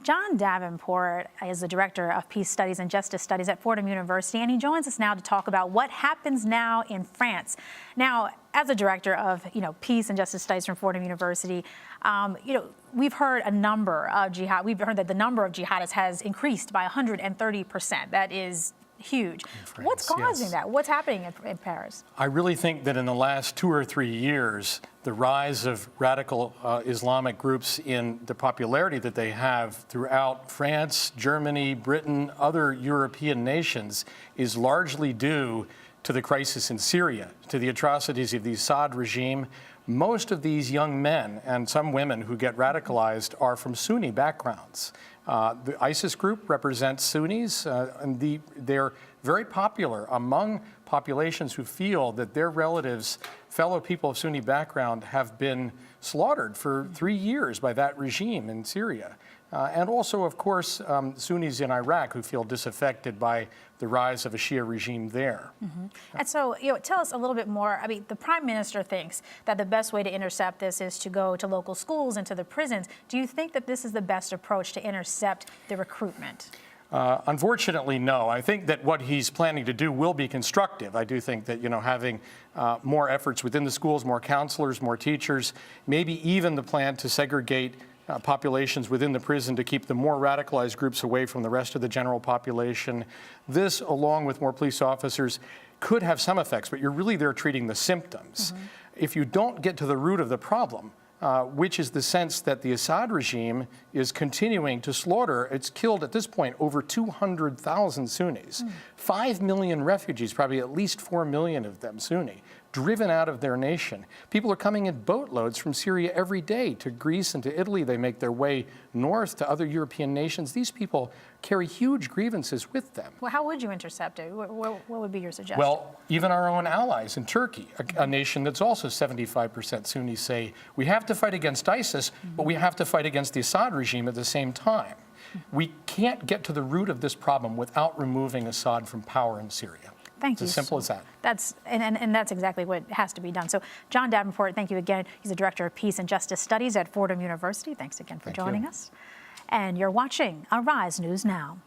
John Davenport is the Director of Peace Studies and Justice Studies at Fordham University, and he joins us now to talk about what happens now in France. Now, as a Director of Peace and Justice Studies from Fordham University, we've heard a number of we've heard that the number of jihadists has increased by 130%. That is huge. France, what's causing that? What's happening in Paris? I really think that in the last 2 or 3 years, the rise of radical Islamic groups in the popularity that they have throughout France, Germany, Britain, other European nations is largely due to the crisis in Syria, to the atrocities of the Assad regime. Most of these young men and some women who get radicalized are from Sunni backgrounds. The ISIS group represents Sunnis, and they're very popular among populations who feel that their relatives, fellow people of Sunni background, have been slaughtered for 3 years by that regime in Syria. And also, of course, Sunnis in Iraq who feel disaffected by the rise of a Shia regime there. Mm-hmm. And so, tell us a little bit more. I mean, the Prime Minister thinks that the best way to intercept this is to go to local schools and to the prisons. Do you think that this is the best approach to intercept the recruitment? Unfortunately, no. I think that what he's planning to do will be constructive. I do think that, having more efforts within the schools, more counselors, more teachers, maybe even the plan to segregate populations within the prison to keep the more radicalized groups away from the rest of the general population. This, along with more police officers, could have some effects, but you're really there treating the symptoms. Mm-hmm. If you don't get to the root of the problem, which is the sense that the Assad regime is continuing to slaughter. It's killed at this point over 200,000 Sunnis, 5 million refugees, probably at least 4 million of them Sunni, driven out of their nation. People are coming in boatloads from Syria every day to Greece and to Italy. They make their way north to other European nations. These people carry huge grievances with them. Well, how would you intercept it? What would be your suggestion? Well, even our own allies in Turkey, a nation that's also 75% Sunni, say we have to fight against ISIS, but we have to fight against the Assad regime at the same time. We can't get to the root of this problem without removing Assad from power in Syria. Thank you. It's as simple as that. That's exactly what has to be done. So, John Davenport, thank you again. He's the Director of Peace and Justice Studies at Fordham University. Thanks again for joining us. And you're watching Arise News Now.